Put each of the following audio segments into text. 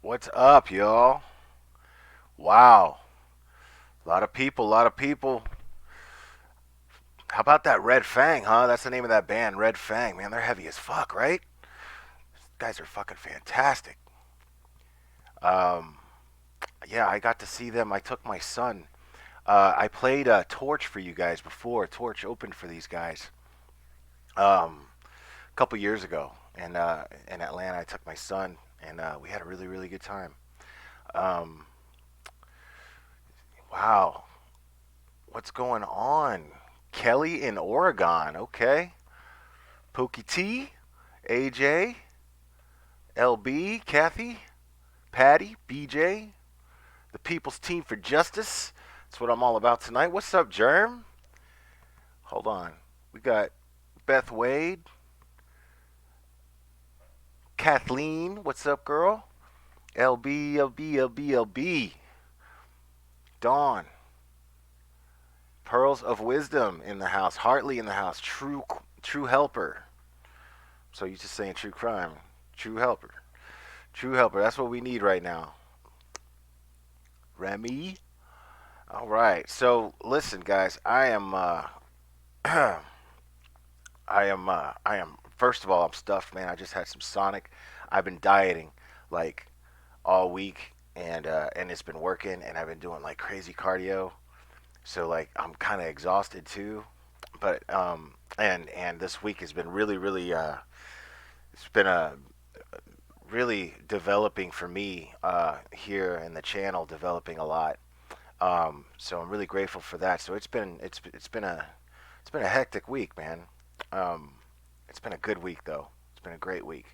What's up, y'all? Wow. A lot of people, a lot of people. How about that Red Fang, huh? That's the name of that band, Red Fang. Man, they're heavy as fuck, right? These guys are fucking fantastic. Um, yeah, I got to see them. I took my son. I played Torch for you guys before. Torch opened for these guys a couple years ago. And in Atlanta, I took my son, and we had a really, really good time. Um, wow. What's going on? Kelly in Oregon. Okay. Pookie T, AJ, LB, Kathy, Patty, BJ, the People's Team for Justice. That's what I'm all about tonight. What's up, Germ? Hold on. We got Beth Wade, Kathleen. What's up, girl? LB, LB, LB, LB. Dawn. Pearls of Wisdom in the house. Hartley in the house. True Helper. So you just saying true crime. True Helper. True Helper. That's what we need right now. Remy. All right. So listen, guys. I am. First of all, I'm stuffed, man. I just had some Sonic. I've been dieting like all week, and it's been working, and I've been doing like crazy cardio. So like I'm kind of exhausted too, but and this week has been really it's been a really developing for me here in the channel, developing a lot. So I'm really grateful for that. So it's been a hectic week, man. Um, it's been a good week though. It's been a great week.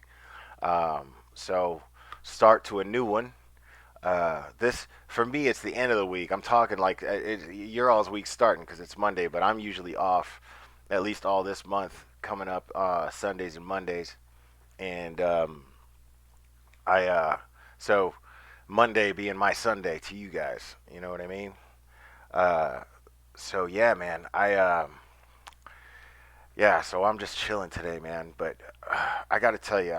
So start to a new one. This for me, it's the end of the week. I'm talking like your all's week starting because it's Monday, but I'm usually off at least all this month coming up Sundays and Mondays, and I so Monday being my Sunday to you guys. You know what I mean? Uh, so yeah, man. Yeah, so I'm just chilling today, man. But I got to tell you,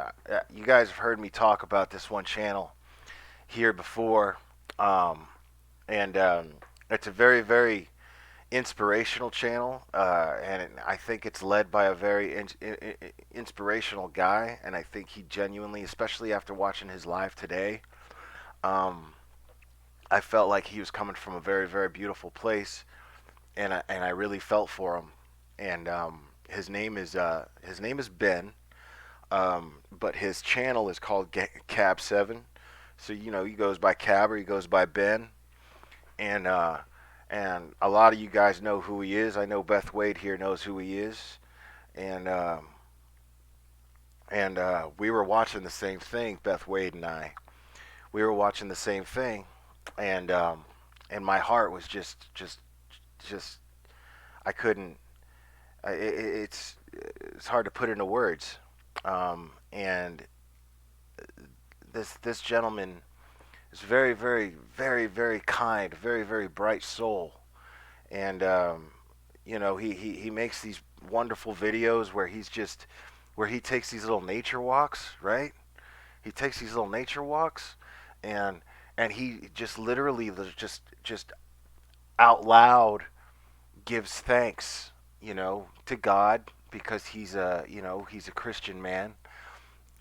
you guys have heard me talk about this one channel here before, um, and it's a very inspirational channel, I think it's led by a very inspirational guy, and I think he genuinely, especially after watching his live today, um, I felt like he was coming from a very beautiful place, and I really felt for him, and his name is Ben, but his channel is called Cab Seven, so you know he goes by Cab or he goes by Ben, and and a lot of you guys know who he is. I know Beth Wade here knows who he is, and we were watching the same thing. Beth Wade and I, we were watching the same thing, and and my heart was just I couldn't. It's hard to put into words, and this gentleman is very kind, very bright soul, and you know he makes these wonderful videos where where he takes these little nature walks, right? He takes these little nature walks, and he just literally just out loud gives thanks, you know, to God because he's a Christian man.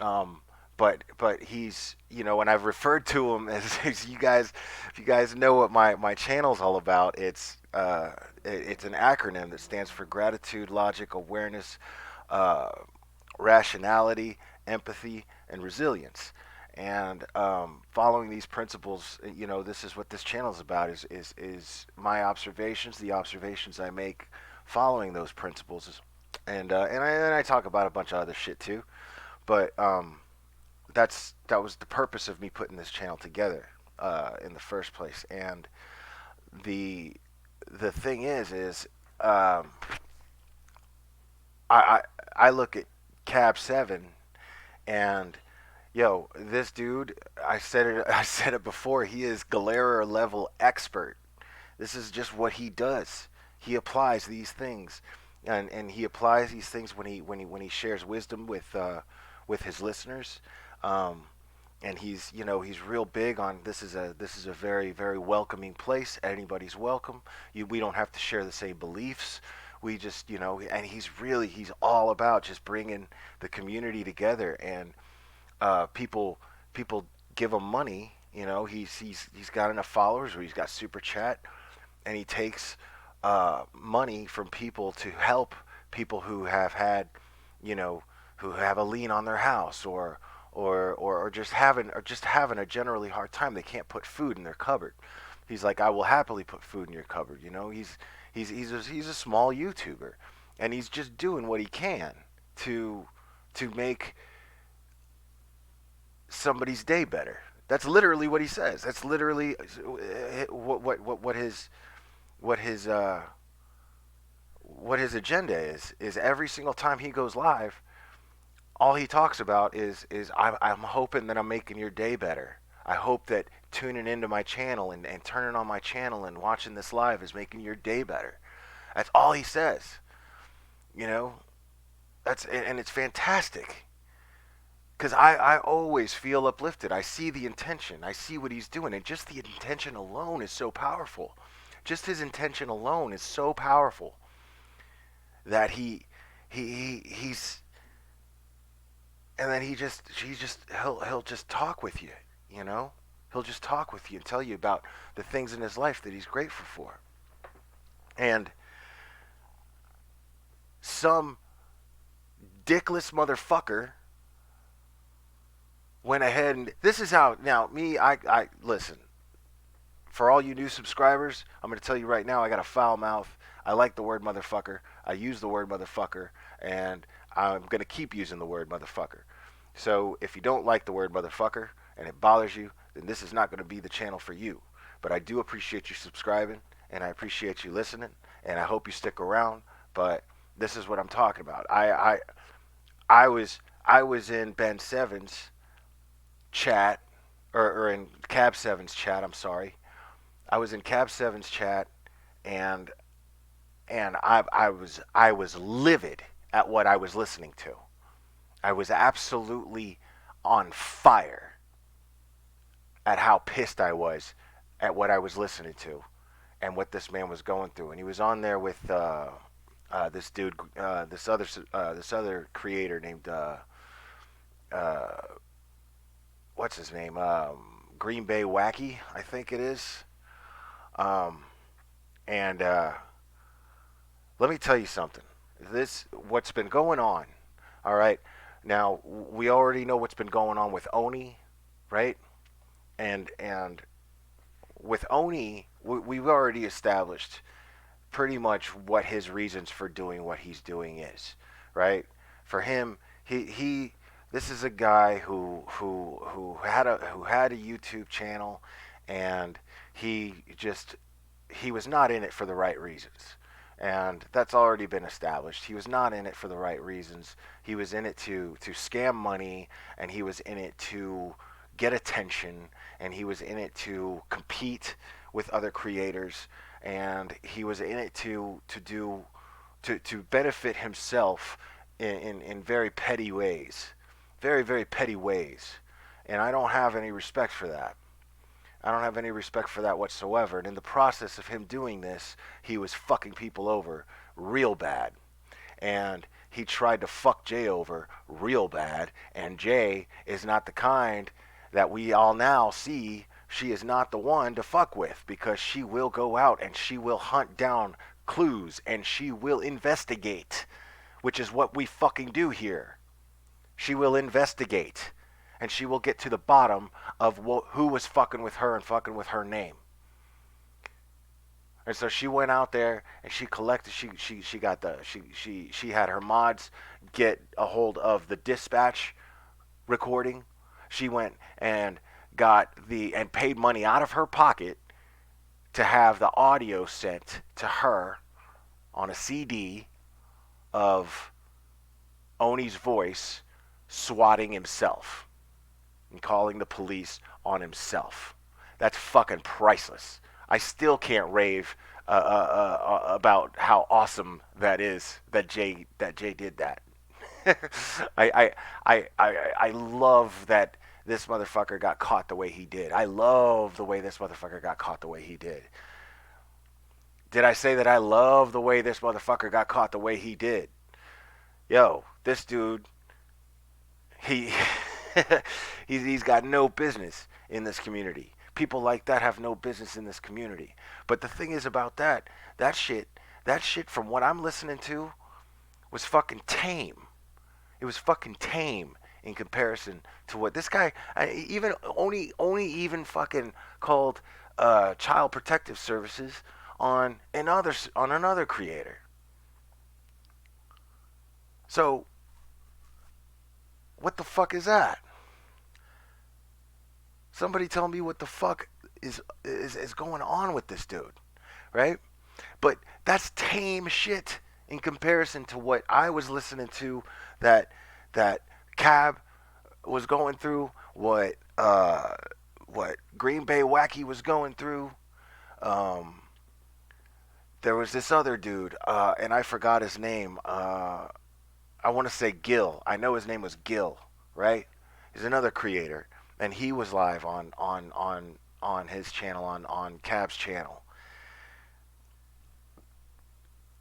Um, but he's, you know, and I've referred to him as you guys, if you guys know what my channel's all about, it's an acronym that stands for gratitude, logic, awareness, uh, rationality, empathy, and resilience. And following these principles, you know, this is what this channel is about: is my observations, the observations I make following those principles, and I talk about a bunch of other shit too. But that was the purpose of me putting this channel together in the first place. And the the thing is um, I, I look at Cab Seven and yo, this dude, I said it I said it before, he is Galera level expert. This is just what he does. He applies these things, and he applies these things when he shares wisdom with his listeners. Um, and he's, he's real big on this is a very very welcoming place. Anybody's welcome. We don't have to share the same beliefs. We just, and he's all about just bringing the community together. And people give him money. He's got enough followers where he's got super chat, and he takes money from people to help people who have had, you know, who have a lien on their house, or just having a generally hard time. They can't put food in their cupboard. He's like, I will happily put food in your cupboard. He's a small YouTuber, and he's just doing what he can to make somebody's day better. That's literally what he says. That's literally what his uh, what his agenda is every single time he goes live. All he talks about is I'm hoping that I'm making your day better. I hope that tuning into my channel and turning on my channel and watching this live is making your day better. That's all he says. You know, and it's fantastic because I always feel uplifted. I see the intention. I see what he's doing, and just the intention alone is so powerful. Just his intention alone is so powerful that he's and then he'll just talk with you, you know? He'll just talk with you and tell you about the things in his life that he's grateful for. And some dickless motherfucker went ahead and this is how now me I listen. For all you new subscribers, I'm going to tell you right now I got a foul mouth. I like the word motherfucker. I use the word motherfucker, and I'm going to keep using the word motherfucker. So if you don't like the word motherfucker and it bothers you, then this is not going to be the channel for you. But I do appreciate you subscribing, and I appreciate you listening, and I hope you stick around. But this is what I'm talking about. I was in Ben Seven's chat, or in Cab Seven's chat. I'm sorry. I was in Cab Seven's chat, and I was livid at what I was listening to. I was absolutely on fire at how pissed I was at what I was listening to and what this man was going through. And he was on there with this dude, this other creator named uh, what's his name? Green Bay Wacky, I think it is. Um, and let me tell you something. What's been going on. All right. Now we already know what's been going on with Oni, right? And with Oni, we've already established pretty much what his reasons for doing what he's doing is, right? For him, he this is a guy who had a YouTube channel, and he was not in it for the right reasons. And that's already been established. He was not in it for the right reasons. He was in it to scam money, and he was in it to get attention, and he was in it to compete with other creators, and he was in it to benefit himself in very petty ways, very very petty ways, and I don't have any respect for that. I don't have any respect for that whatsoever. And in the process of him doing this, he was fucking people over real bad. And he tried to fuck Jay over real bad. And Jay is not the kind that we all now see. She is not the one to fuck with, because she will go out and she will hunt down clues and she will investigate, which is what we fucking do here. She will investigate, and she will get to the bottom of who was fucking with her and fucking with her name. And so she went out there and she collected. She had her mods get a hold of the dispatch recording. She went and and paid money out of her pocket to have the audio sent to her on a CD of Oni's voice swatting himself and calling the police on himself. That's fucking priceless. I still can't rave about how awesome that is that Jay did that. I love this motherfucker got caught the way he did. I love the way this motherfucker got caught the way he did. Did I say that I love the way this motherfucker got caught the way he did? Yo, this dude, he he's got no business in this community. People like that have no business in this community. But the thing is about that shit, that shit from what I'm listening to was fucking tame. It was fucking tame in comparison to what this guy, even only even fucking called Child Protective Services on another creator. So what the fuck is that? Somebody tell me what the fuck is going on with this dude, right? But that's tame shit in comparison to what I was listening to that that Cab was going through, what Green Bay Wacky was going through. Um, there was this other dude, and I forgot his name. I want to say Gil. I know his name was Gil, right? He's another creator, and he was live on his channel on Cab's channel,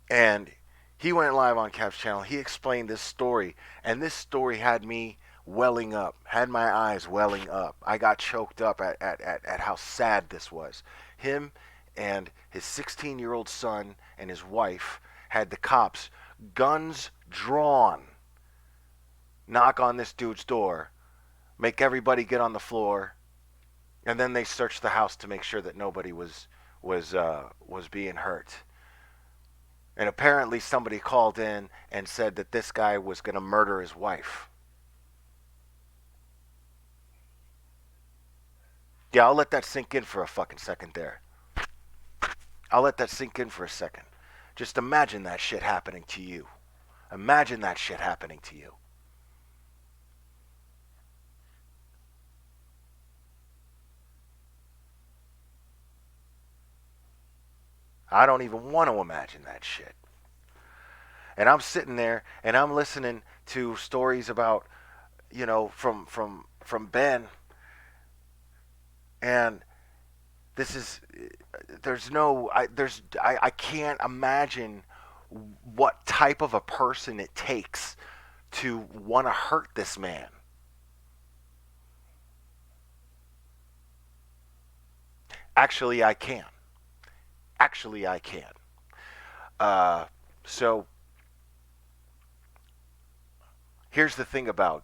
and he went live on Cab's channel. He explained this story, and this story had me welling up, had my eyes welling up. I got choked up at how sad this was. Him and his 16-year-old son and his wife had the cops, guns drawn, knock on this dude's door, make everybody get on the floor, and then they searched the house to make sure that nobody was being hurt. And apparently somebody called in and said that this guy was going to murder his wife. Yeah, I'll let that sink in for a fucking second there. I'll let that sink in for a second. Just imagine that shit happening to you. Imagine that shit happening to you. I don't even want to imagine that shit. And I'm sitting there and I'm listening to stories about, from Ben, and this is there's no I can't imagine what type of a person it takes to want to hurt this man. Actually, I can. Actually, I can. Uh, so here's the thing about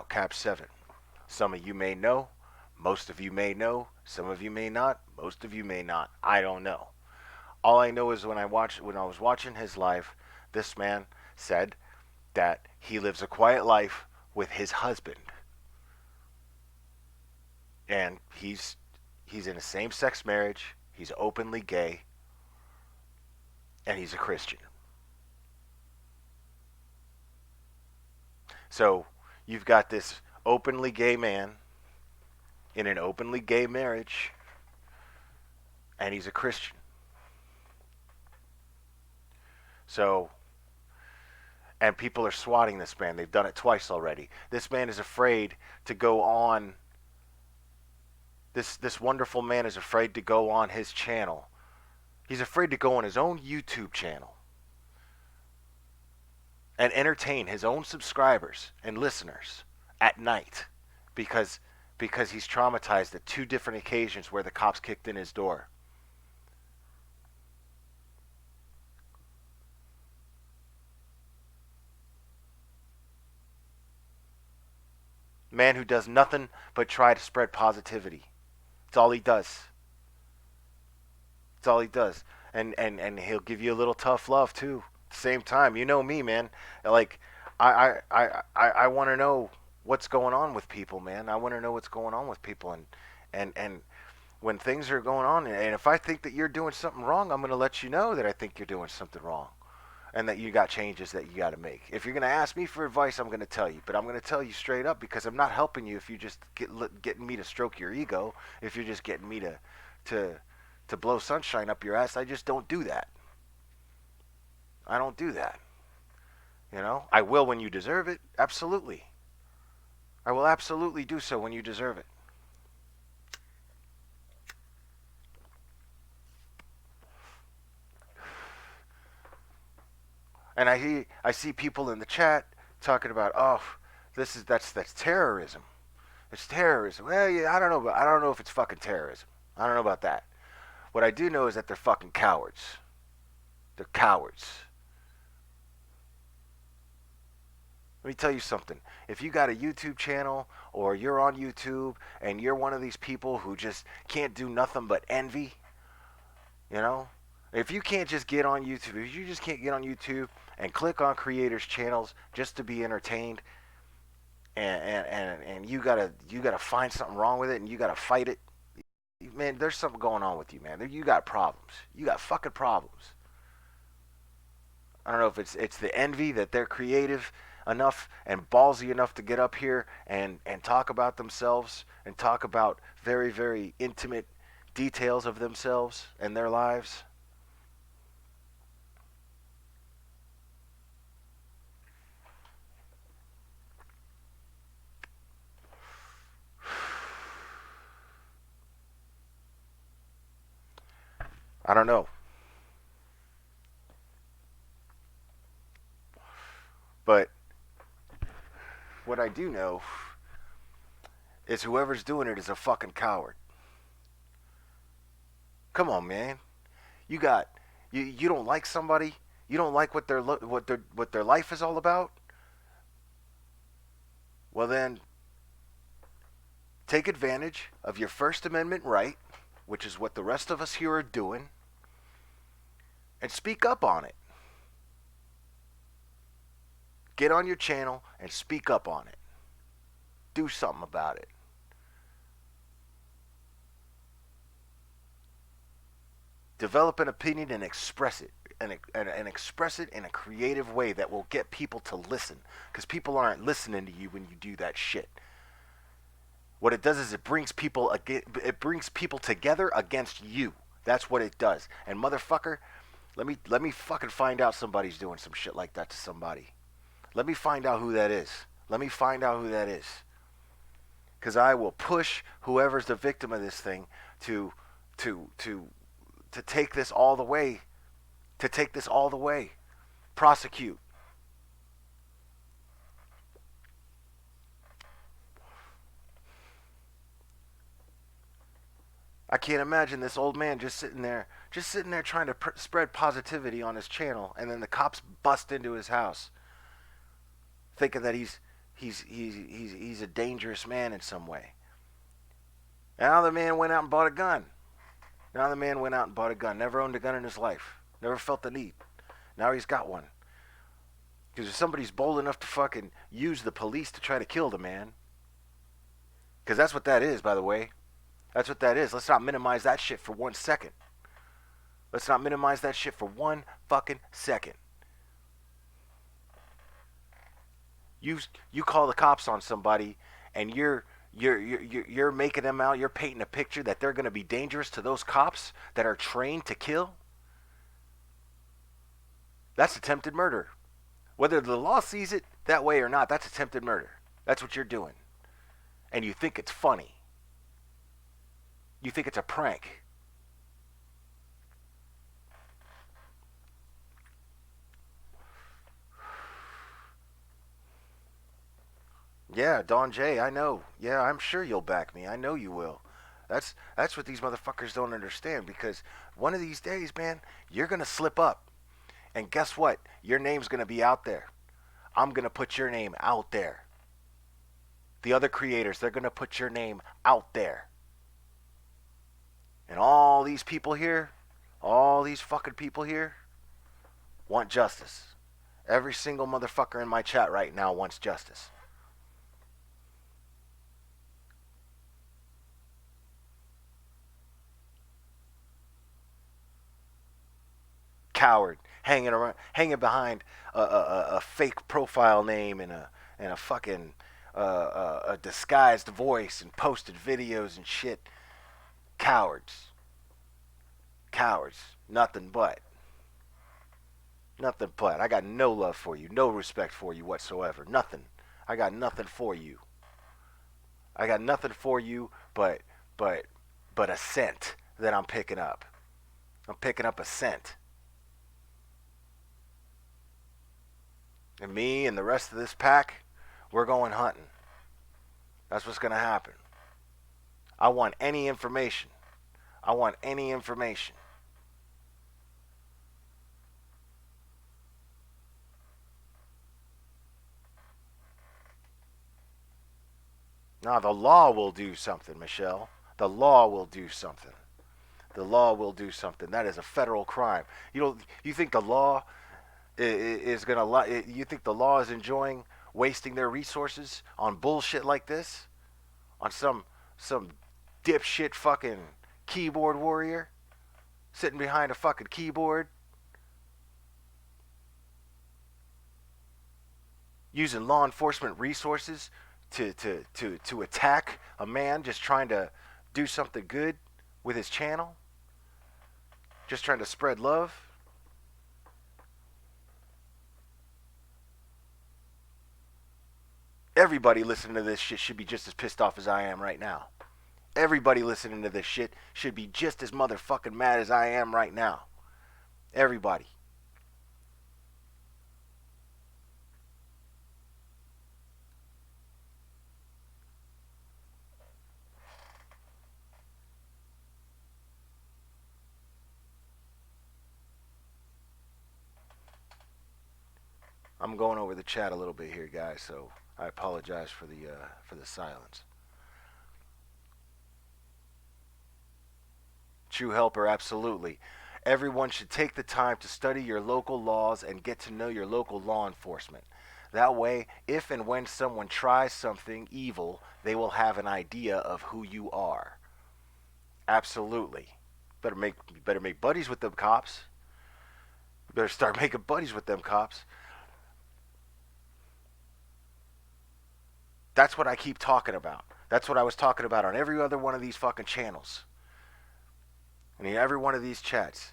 Cap 7. Some of you may know, most of you may know, some of you may not, most of you may not. I don't know. All I know is when I was watching his live, this man said that he lives a quiet life with his husband, and he's in a same-sex marriage. He's openly gay, and he's a Christian. So you've got this openly gay man in an openly gay marriage, and he's a Christian. So, and people are swatting this man. They've done it twice already. This man is afraid to go on. This wonderful man is afraid to go on his channel. He's afraid to go on his own YouTube channel and entertain his own subscribers and listeners at night because he's traumatized at two different occasions where the cops kicked in his door. Man who does nothing but try to spread positivity. It's all he does. It's all he does. And he'll give you a little tough love too. At the same time, you know me, man. Like I want to know what's going on with people, man. I want to know what's going on with people, and when things are going on, and if I think that you're doing something wrong, I'm going to let you know that I think you're doing something wrong, and that you got changes that you got to make. If you're going to ask me for advice, I'm going to tell you, but I'm going to tell you straight up because I'm not helping you if you just getting me to stroke your ego. If you're just getting me to to blow sunshine up your ass, I just don't do that. I don't do that. I will when you deserve it, absolutely. I will absolutely do so when you deserve it. And I see people in the chat talking about, oh, that's terrorism. It's terrorism. Well, yeah, I don't know, but I don't know if it's fucking terrorism. I don't know about that. What I do know is that they're fucking cowards. They're cowards. Let me tell you something. If you got a YouTube channel or you're on YouTube and you're one of these people who just can't do nothing but envy, you know, if you can't just get on YouTube, if you just can't get on YouTube and click on creators' channels just to be entertained, and you gotta find something wrong with it and you gotta fight it, man, there's something going on with you, man. You got problems. You got fucking problems. I don't know if it's the envy that they're creative enough and ballsy enough to get up here and talk about themselves and talk about very, very intimate details of themselves and their lives. I don't know. But what I do know is whoever's doing it is a fucking coward. Come on, man. You got you don't like somebody, you don't like what their life is all about. Well then, take advantage of your First Amendment right, which is what the rest of us here are doing, and speak up on it. Get on your channel and speak up on it. Do something about it. Develop an opinion and express it. And express it in a creative way that will get people to listen. Because people aren't listening to you when you do that shit. What it does is it brings people together against you. That's what it does. And motherfucker, let me fucking find out somebody's doing some shit like that to somebody. Let me find out who that is. Let me find out who that is. Because I will push whoever's the victim of this thing to to to to take this all the way. To take this all the way. Prosecute. I can't imagine this old man just sitting there trying to spread positivity on his channel, and then the cops bust into his house, thinking that he's a dangerous man in some way. Now the man went out and bought a gun. Now the man went out and bought a gun. Never owned a gun in his life. Never felt the need. Now he's got one. Because if somebody's bold enough to fucking use the police to try to kill the man, because that's what that is, by the way. That's what that is. Let's not minimize that shit for 1 second. Let's not minimize that shit for 1 fucking second. You call the cops on somebody, and you're making them out. You're painting a picture that they're going to be dangerous to those cops that are trained to kill. That's attempted murder. Whether the law sees it that way or not, that's attempted murder. That's what you're doing. And you think it's funny. You think it's a prank. Yeah, Don J, I know. Yeah, I'm sure you'll back me. I know you will. That's what these motherfuckers don't understand, because one of these days, man, you're gonna slip up. And guess what? Your name's gonna be out there. I'm gonna put your name out there. The other creators, they're gonna put your name out there. And all these people here, all these fucking people here, want justice. Every single motherfucker in my chat right now wants justice. Coward, hanging behind a fake profile name and a fucking a disguised voice and posted videos and shit. Cowards, cowards, nothing but. Nothing but. I got no love for you, no respect for you whatsoever. Nothing. I got nothing for you. I got nothing for you but but a scent that I'm picking up. I'm picking up a scent. And me and the rest of this pack, we're going hunting. That's what's going to happen. I want any information. I want any information. Now, the law will do something, Michelle. The law will do something. The law will do something. That is a federal crime. You think the law is going to, you think the law is enjoying wasting their resources on bullshit like this? On some dipshit fucking keyboard warrior sitting behind a fucking keyboard using law enforcement resources to attack a man just trying to do something good with his channel, just trying to spread love. Everybody listening to this shit should be just as pissed off as I am right now. Everybody listening to this shit should be just as motherfucking mad as I am right now. Everybody. I'm going over the chat a little bit here, guys, so I apologize for the silence. True helper, absolutely. Everyone should take the time to study your local laws and get to know your local law enforcement. That way, if and when someone tries something evil, they will have an idea of who you are. Absolutely. Better make buddies with them cops. You better start making buddies with them cops. That's what I keep talking about. That's what I was talking about on every other one of these fucking channels. And in every one of these chats.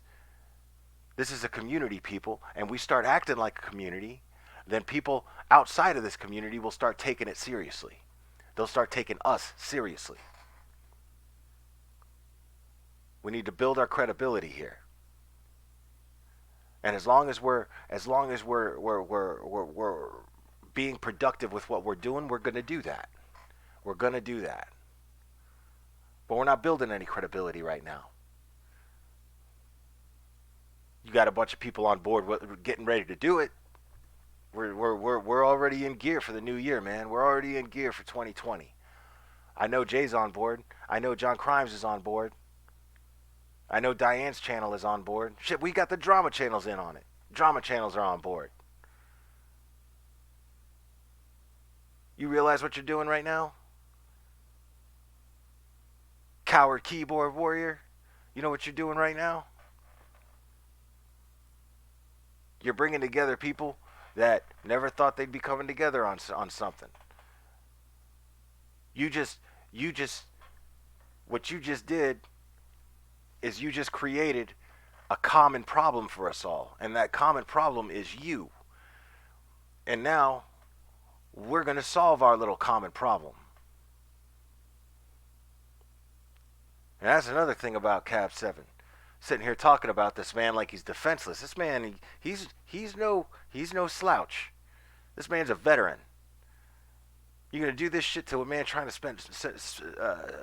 This is a community, people, and we start acting like a community, then people outside of this community will start taking it seriously. They'll start taking us seriously. We need to build our credibility here. And as long as we're being productive with what we're doing, we're going to do that. We're going to do that. But we're not building any credibility right now. You got a bunch of people on board getting ready to do it. We're already in gear for the new year, man. We're already in gear for 2020. I know Jay's on board. I know John Crimes is on board. I know Diane's channel is on board. Shit, we got the drama channels in on it. Drama channels are on board. You realize what you're doing right now? Coward keyboard warrior. You know what you're doing right now? You're bringing together people that never thought they'd be coming together on something. What you just did is you just created a common problem for us all. And that common problem is you. And now we're going to solve our little common problem. And that's another thing about Cab 7. Sitting here talking about this man like he's defenseless. This man, he's no slouch. This man's a veteran. You're gonna do this shit to a man trying to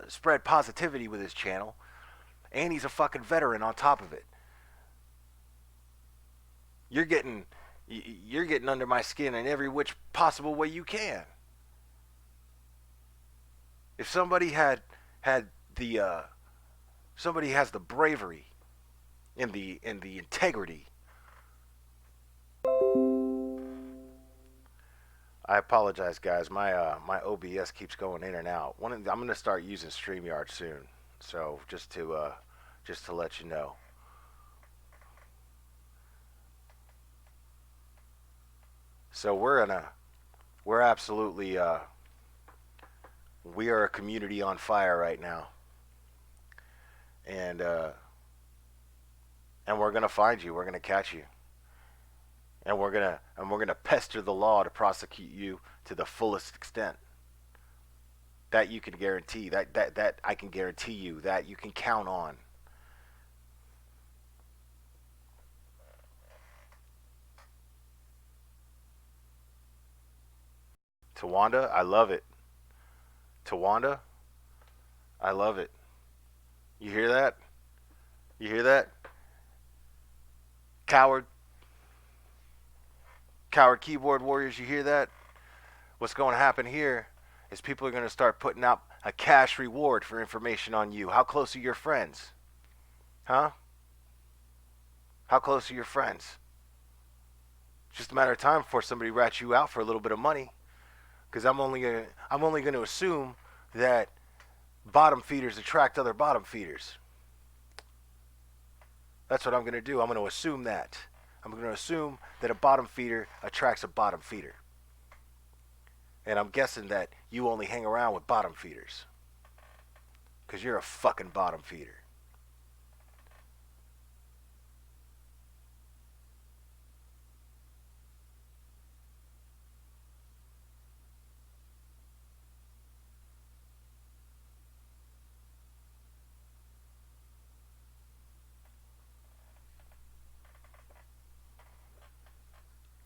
spread positivity with his channel, and he's a fucking veteran on top of it. You're getting under my skin in every which possible way you can. If somebody had the somebody has the bravery and the integrity. I apologize, guys. My OBS keeps going in and out. I'm going to start using StreamYard soon, so just to let you know. So we're absolutely we are a community on fire right now, and we're gonna find you. We're gonna catch you. And we're gonna pester the law to prosecute you to the fullest extent. That you can guarantee. That I can guarantee you. That you can count on. Tawanda, I love it. Tawanda, I love it. You hear that? You hear that? Coward, coward keyboard warriors, you hear that? What's going to happen here is people are going to start putting out a cash reward for information on you. How close are your friends? Huh? How close are your friends? It's just a matter of time before somebody rats you out for a little bit of money. Because I'm only gonna assume that bottom feeders attract other bottom feeders. That's what I'm gonna do. I'm gonna assume that. I'm gonna assume that a bottom feeder attracts a bottom feeder. And I'm guessing that you only hang around with bottom feeders. Because you're a fucking bottom feeder.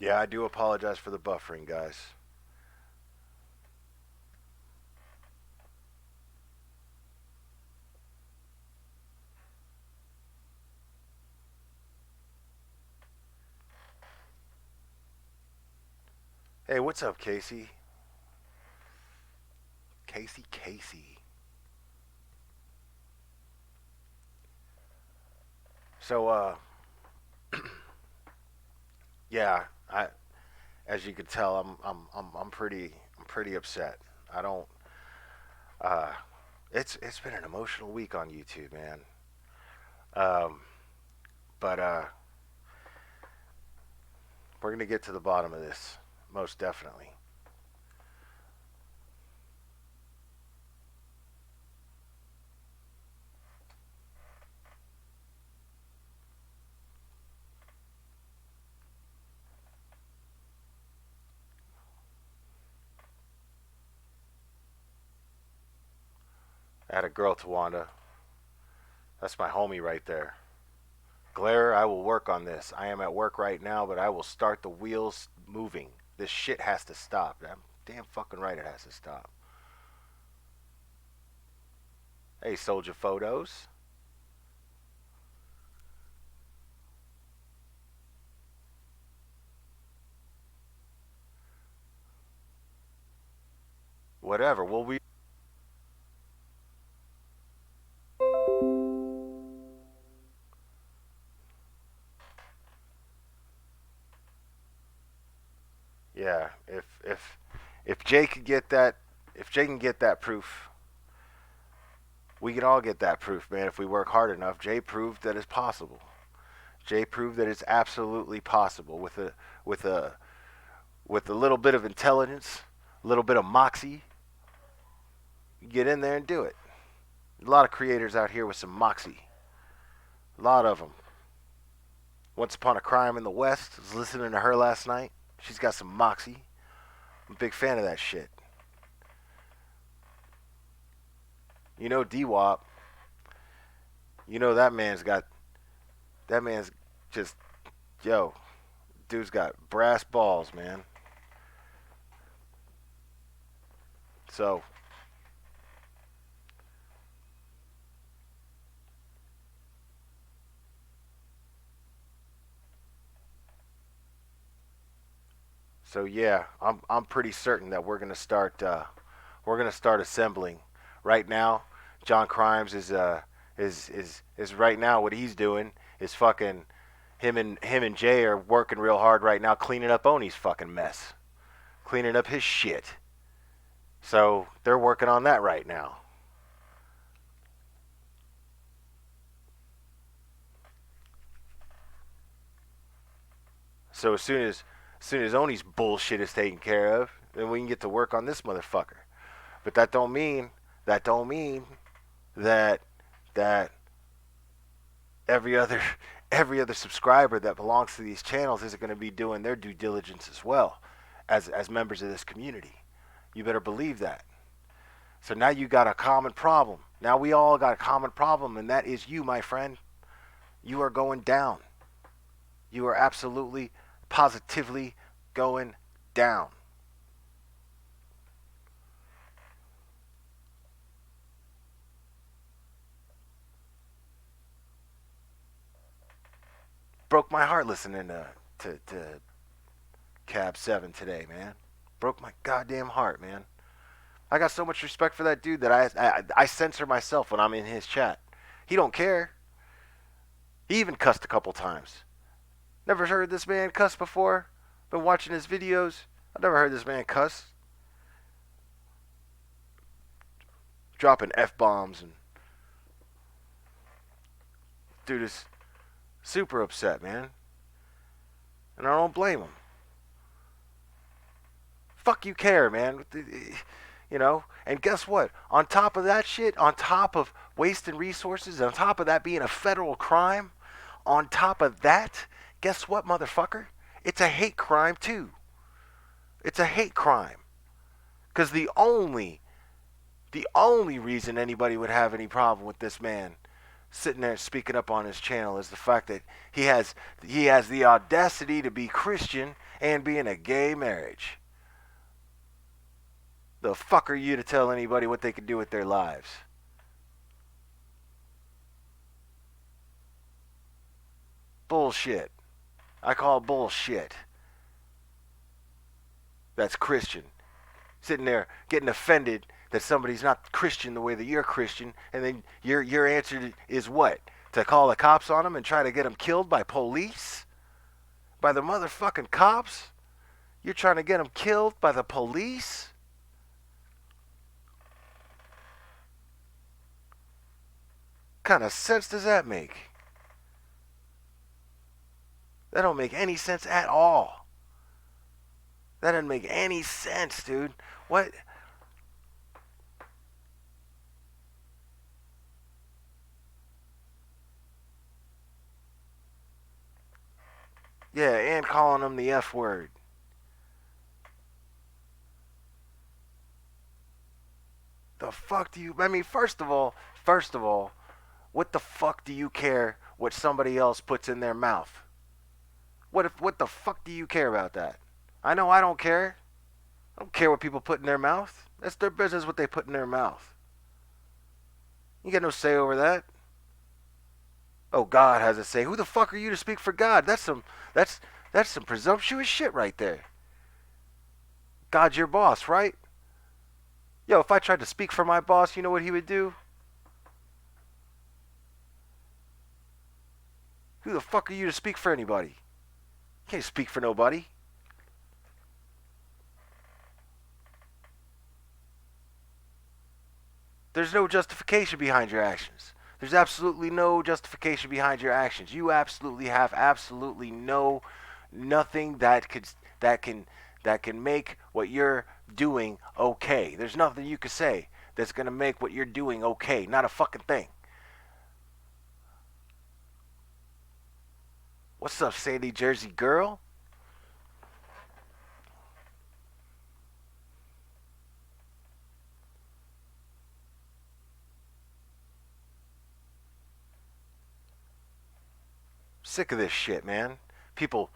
Yeah, I do apologize for the buffering, guys. Hey, what's up, Casey? Casey. So, yeah, as you could tell, I'm pretty upset. I don't, uh, it's been an emotional week on YouTube, man. Um, but we're gonna get to the bottom of this, most definitely. I had a girl, Tawanda. That's my homie right there. Glare, I will work on this. I am at work right now, but I will start the wheels moving. This shit has to stop. I'm damn fucking right it has to stop. Hey, soldier photos. Whatever. Well, we. Yeah. If Jay could get that, if Jay can get that proof, we can all get that proof, man. If we work hard enough, Jay proved that it's possible. Jay proved that it's absolutely possible with a with a little bit of intelligence, a little bit of moxie. You get in there and do it. A lot of creators out here with some moxie. A lot of them. Once Upon a Crime in the West. I was listening to her last night. She's got some moxie. I'm a big fan of that shit. You know D-Wop. You know that man's just yo. Dude's got brass balls, man. So so yeah, I'm pretty certain that we're gonna start assembling. Right now, John Crimes is right now what he's doing is fucking him and Jay are working real hard right now cleaning up Oni's fucking mess, cleaning up his shit. So they're working on that right now. So as soon as Oni's bullshit is taken care of, then we can get to work on this motherfucker. But that don't mean that that every other every other subscriber that belongs to these channels isn't going to be doing their due diligence as well as members of this community. You better believe that. So now you got a common problem. Now we all got a common problem, and that is you, my friend. You are going down. You are absolutely, positively going down. Broke my heart listening to Cab 7 today, man. Broke my goddamn heart, man. I got so much respect for that dude that I censor myself when I'm in his chat. He don't care. He even cussed a couple times. Never heard this man cuss before. Been watching his videos. I've never heard this man cuss. Dropping F bombs and dude is super upset, man. And I don't blame him. Fuck you care, man. You know? And guess what? On top of that shit, on top of wasting resources, on top of that being a federal crime, on top of that, guess what, motherfucker? It's a hate crime too. It's a hate crime. Because the only reason anybody would have any problem with this man sitting there speaking up on his channel is the fact that he has the audacity to be Christian and be in a gay marriage. The fuck are you to tell anybody what they can do with their lives? Bullshit. I call bullshit. That's Christian. Sitting there getting offended that somebody's not Christian the way that you're Christian, and then your answer is what? To call the cops on them and try to get them killed by police? By the motherfucking cops? You're trying to get them killed by the police? What kind of sense does that make? That don't make any sense at all. That doesn't make any sense, dude. What? Yeah, and calling them the F word. The fuck do you? I mean, first of all, what the fuck do you care what somebody else puts in their mouth? What the fuck do you care about that? I know I don't care. I don't care what people put in their mouth. That's their business what they put in their mouth. You got no say over that. Oh, God has a say. Who the fuck are you to speak for God? That's some presumptuous shit right there. God's your boss, right? Yo, if I tried to speak for my boss, you know what he would do? Who the fuck are you to speak for anybody? You can't speak for nobody. There's no justification behind your actions. There's absolutely no justification behind your actions. You absolutely have absolutely nothing that can make what you're doing okay. There's nothing you could say that's gonna make what you're doing okay. Not a fucking thing. What's up, Sandy Jersey girl? Sick of this shit, man. People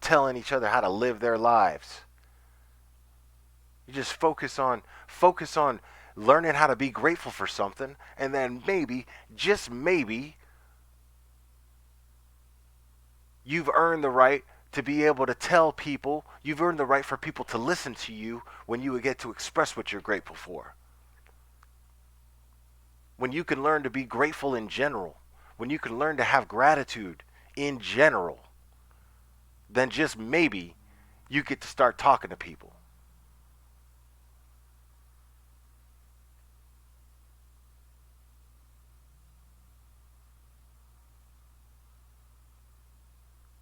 telling each other how to live their lives. You just focus on learning how to be grateful for something, and then maybe, just maybe, you've earned the right to be able to tell people, you've earned the right for people to listen to you when you get to express what you're grateful for. When you can learn to be grateful in general, when you can learn to have gratitude in general, then just maybe you get to start talking to people.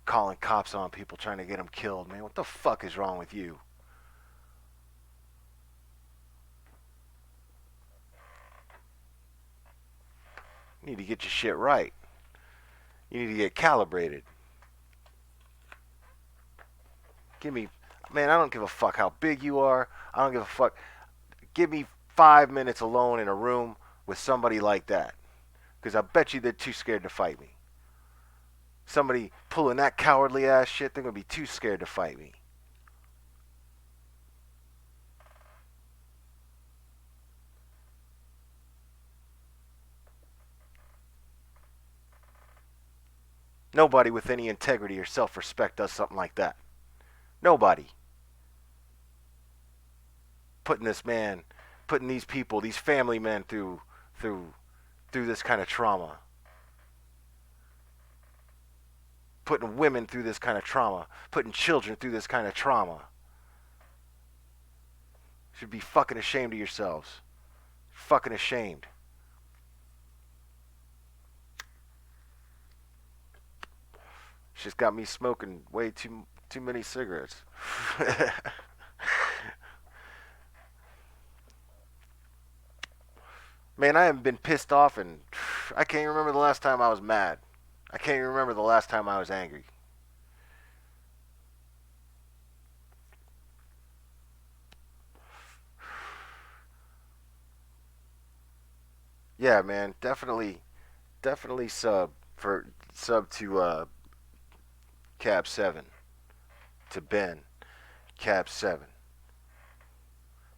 Calling cops on people, trying to get them killed, man. What the fuck is wrong with you? You need to get your shit right. You need to get calibrated. Give me, man, I don't give a fuck how big you are. I don't give a fuck. Give me 5 minutes alone in a room with somebody like that. Because I bet you they're too scared to fight me. Somebody pulling that cowardly ass shit, they're going to be too scared to fight me. Nobody with any integrity or self-respect does something like that. Nobody. Putting these people, these family men through this kind of trauma. Putting women through this kind of trauma. Putting children through this kind of trauma. Should be fucking ashamed of yourselves. Fucking ashamed. She's got me smoking way too many cigarettes. Man, I haven't been pissed off and I can't even remember the last time I was mad. I can't even remember the last time I was angry. Yeah, man, definitely sub to Cab 7 to Ben Cab 7.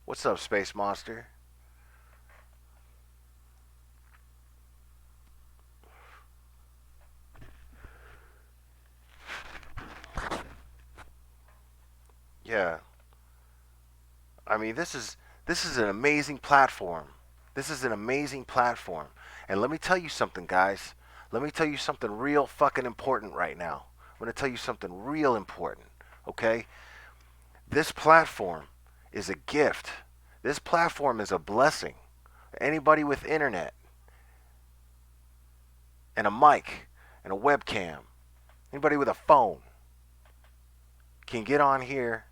What's up, Space Monster? Yeah. I mean, this is an amazing platform. This is an amazing platform. And let me tell you something, guys. Let me tell you something real fucking important right now. I'm going to tell you something real important, okay? This platform is a gift. This platform is a blessing. Anybody with internet and a mic and a webcam, anybody with a phone can get on here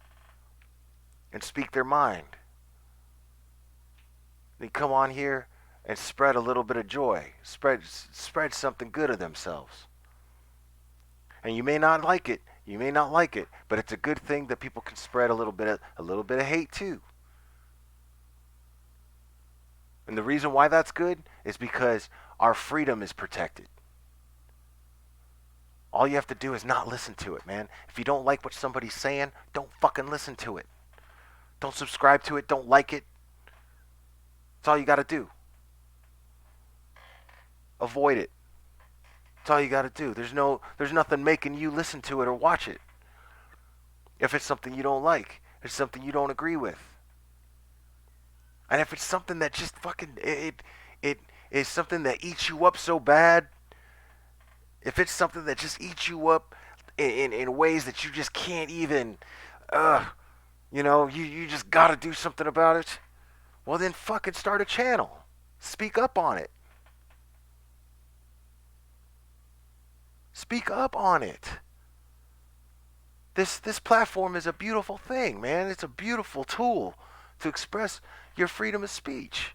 and speak their mind. They come on here and spread a little bit of joy, spread something good of themselves. And you may not like it, but it's a good thing that people can spread a little bit of hate too. And the reason why that's good is because our freedom is protected. All you have to do is not listen to it, man. If you don't like what somebody's saying, don't fucking listen to it. Don't subscribe to it, don't like it. That's all you got to do. Avoid it. That's all you got to do. There's nothing making you listen to it or watch it. If it's something you don't like, if it's something you don't agree with. And if it's something that just fucking it is something that eats you up so bad, if it's something that just eats you up in ways that you just can't even you just got to do something about it, well then fucking start a channel. Speak up on it. Speak up on it. This platform is a beautiful thing, man. It's a beautiful tool to express your freedom of speech.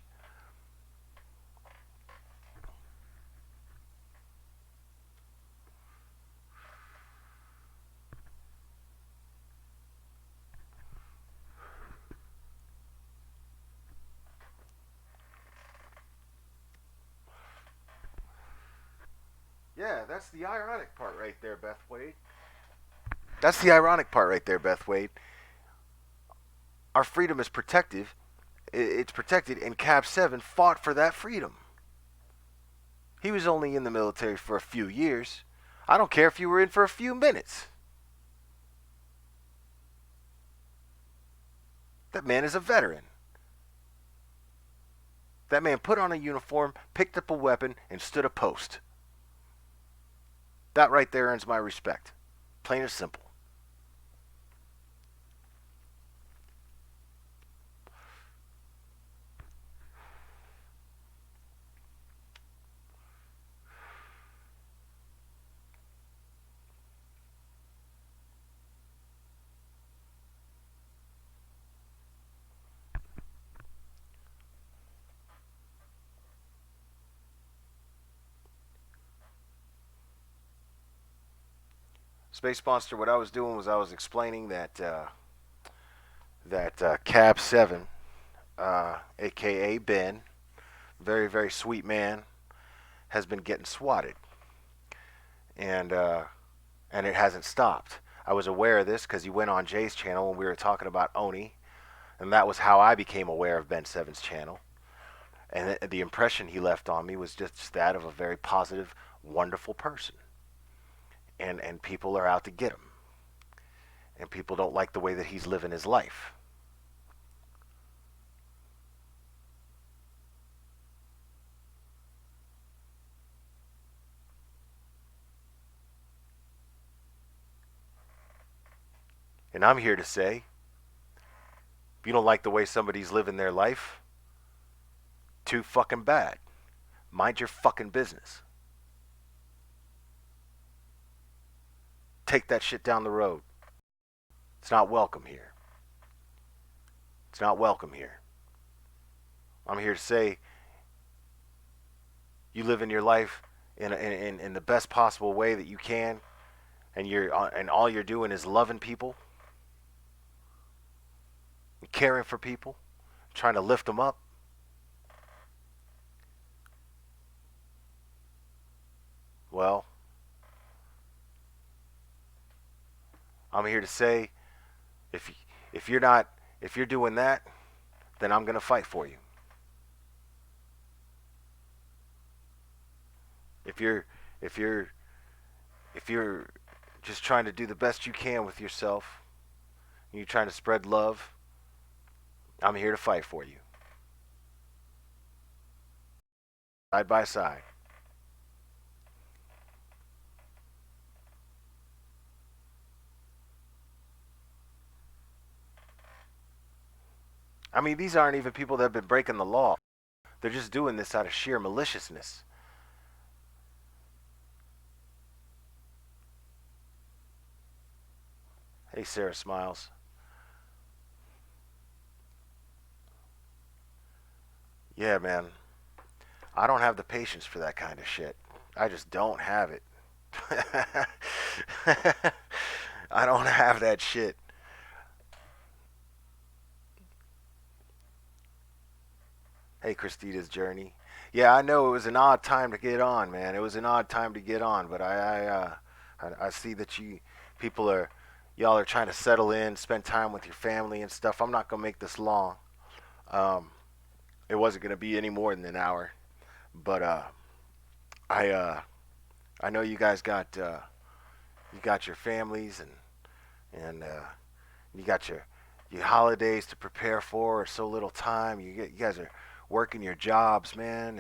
Yeah, that's the ironic part right there, Beth Wade. That's the ironic part right there, Beth Wade. Our freedom is protected. It's protected, and Cab 7 fought for that freedom. He was only in the military for a few years. I don't care if you were in for a few minutes. That man is a veteran. That man put on a uniform, picked up a weapon, and stood a post. That right there earns my respect. Plain and simple. Space Monster, what I was doing was I was explaining that Cab 7 aka Ben, very very sweet man, has been getting swatted, and and it hasn't stopped. I was aware of this because he went on Jay's channel when we were talking about Oni, and that was how I became aware of Ben Seven's channel. And the impression he left on me was just that of a very positive, wonderful person. And people are out to get him, and people don't like the way that he's living his life. And I'm here to say, if you don't like the way somebody's living their life, too fucking bad. Mind your fucking business. Take that shit down the road. It's not welcome here. It's not welcome here. I'm here to say, you live in your life in the best possible way that you can, and all you're doing is loving people, and caring for people, trying to lift them up. Well, I'm here to say, if if you're not if you're doing that, then I'm gonna fight for you. If you're if you're if you're just trying to do the best you can with yourself, and you're trying to spread love, I'm here to fight for you, side by side. I mean, these aren't even people that have been breaking the law. They're just doing this out of sheer maliciousness. Hey, Sarah Smiles. Yeah, man. I don't have the patience for that kind of shit. I just don't have it. I don't have that shit. Hey, Christina's journey. Yeah, I know it was an odd time to get on, man. It was an odd time to get on, but I see that people are, y'all are trying to settle in, spend time with your family and stuff. I'm not gonna make this long. Um, it wasn't gonna be any more than an hour, but I uh, I know you got your families and you got your holidays to prepare for. So little time. You guys are working your jobs, man,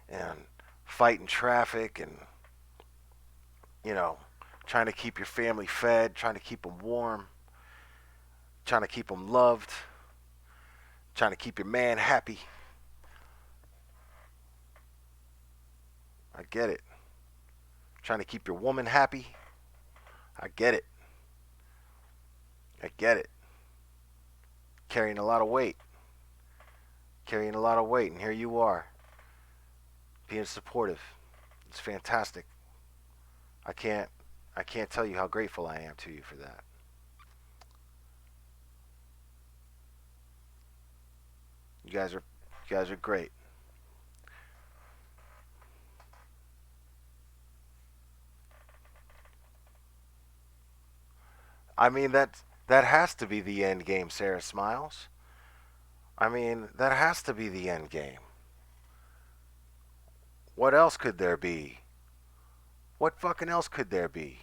and fighting traffic and you know trying to keep your family fed, trying to keep them warm, trying to keep them loved, trying to keep your man happy. I get it. Trying to keep your woman happy. I get it. I get it. Carrying a lot of weight. Carrying a lot of weight, and here you are, being supportive. It's fantastic. I can't I can't tell you how grateful I am to you for that. You guys are great. I mean that has to be the end game, Sarah Smiles. I mean, that has to be the end game. What else could there be? What fucking else could there be?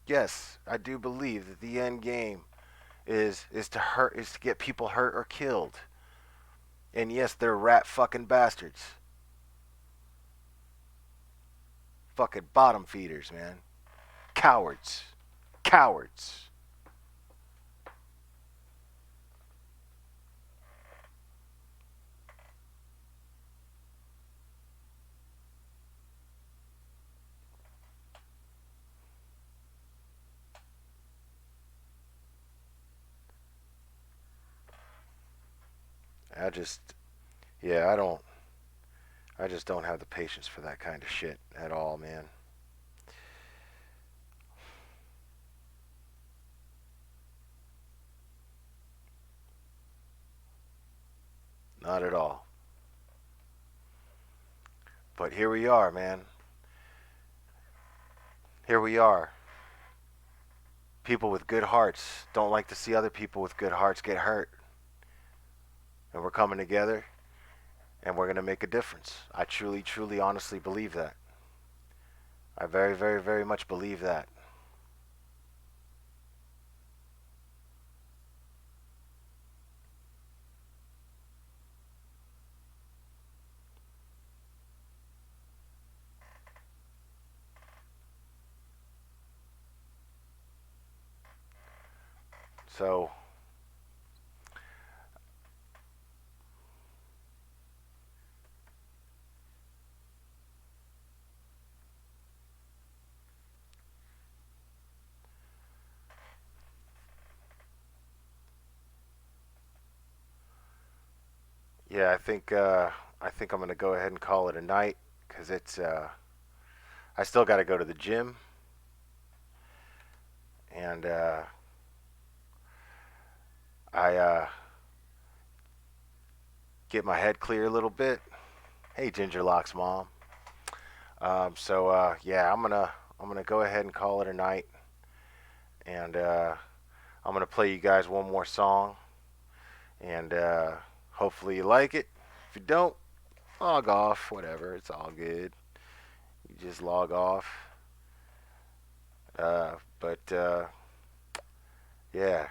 Yes, I do believe that the end game is to get people hurt or killed. And yes, they're rat fucking bastards. Fucking bottom feeders, man. Cowards. Cowards. I just yeah, I just don't have the patience for that kind of shit at all, man. Not at all. But here we are, man. Here we are. People with good hearts don't like to see other people with good hearts get hurt. And we're coming together and we're going to make a difference. I truly, truly, honestly believe that. I very, very, very much believe that. So, yeah, I think I'm gonna go ahead and call it a night because it's I still got to go to the gym and I get my head clear a little bit. Hey, Ginger Lock's mom. Yeah, I'm gonna go ahead and call it a night, and I'm gonna play you guys one more song, and hopefully you like it. If you don't, log off. Whatever, it's all good. You just log off. But yeah,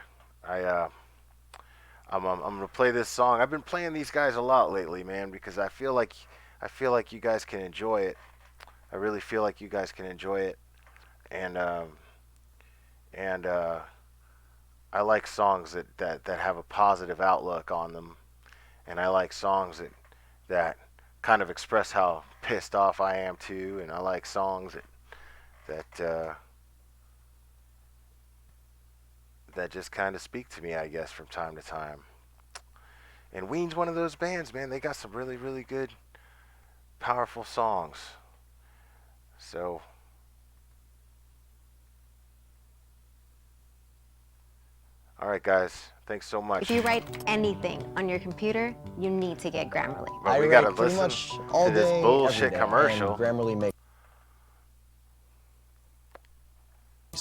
I'm gonna play this song. I've been playing these guys a lot lately, man, because I feel like you guys can enjoy it. I really feel like you guys can enjoy it, and and I like songs that have a positive outlook on them, and I like songs that kind of express how pissed off I am too, and I like songs that that just kind of speak to me, I guess, from time to time. And Ween's one of those bands, man. They got some really, really good, powerful songs. So, all right, guys. Thanks so much. If you write anything on your computer, you need to get Grammarly. But we gotta listen to this bullshit commercial. Grammarly makes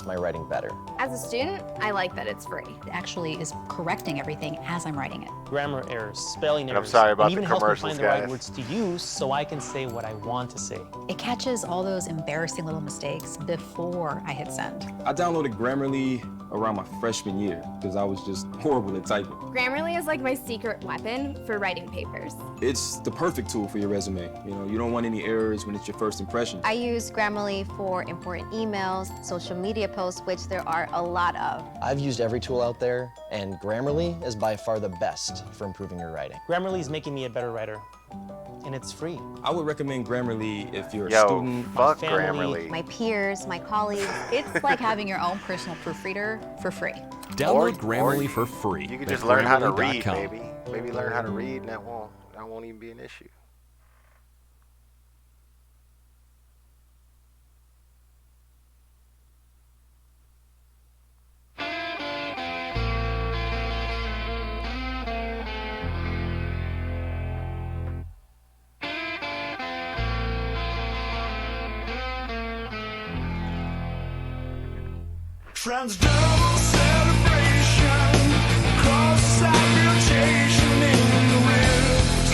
my writing better. As a student, I like that it's free. It actually is correcting everything as I'm writing it. Grammar errors, spelling And I'm errors. sorry about it even the helps me commercials, find the right guys. words to use so I can say what I want to say. It catches all those embarrassing little mistakes before I hit send. I downloaded Grammarly around my freshman year because I was just horrible at typing. Grammarly is like my secret weapon for writing papers. It's the perfect tool for your resume. You know, you don't want any errors when it's your first impression. I use Grammarly for important emails, social media posts, which there are a lot of. I've used every tool out there, and Grammarly is by far the best for improving your writing. Grammarly is making me a better writer, and it's free. I would recommend Grammarly if you're a Yo, student. fuck family, Grammarly. My peers, my colleagues. It's like having your own personal proofreader for free. Download Grammarly for free. You can at just learn how to read, Grammarly.com. maybe. Maybe learn how to read, and that won't even be an issue. Transdermal celebration, cross-side mutation in the ribs.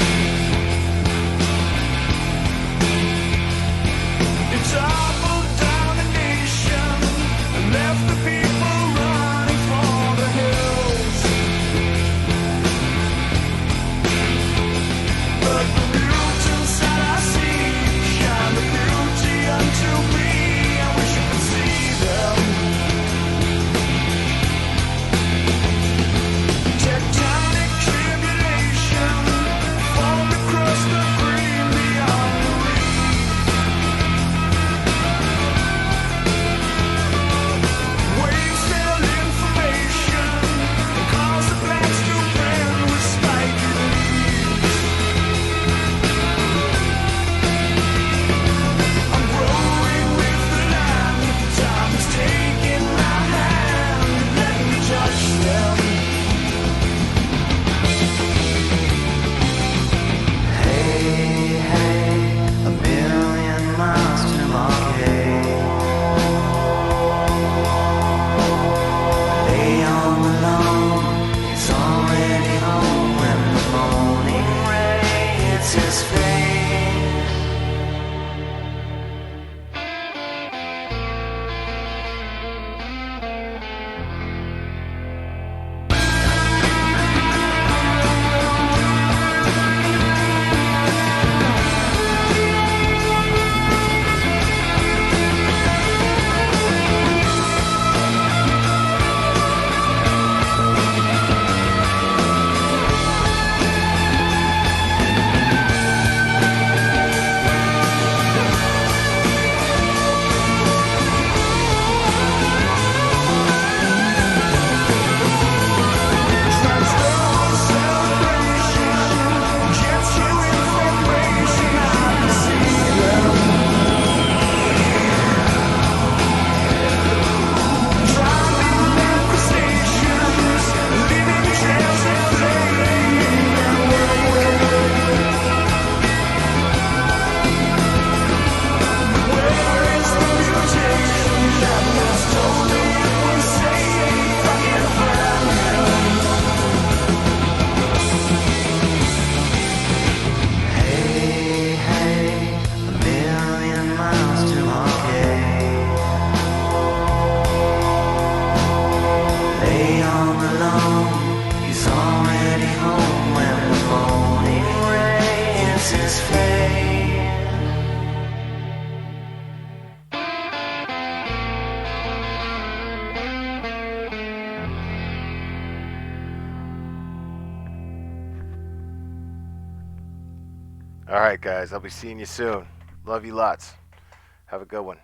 It toppled down the nation and left the people running for the hills. But the mutants that I see shine the beauty unto me. I wish you could see them. his face. All right, guys. I'll be seeing you soon. Love you lots. Have a good one.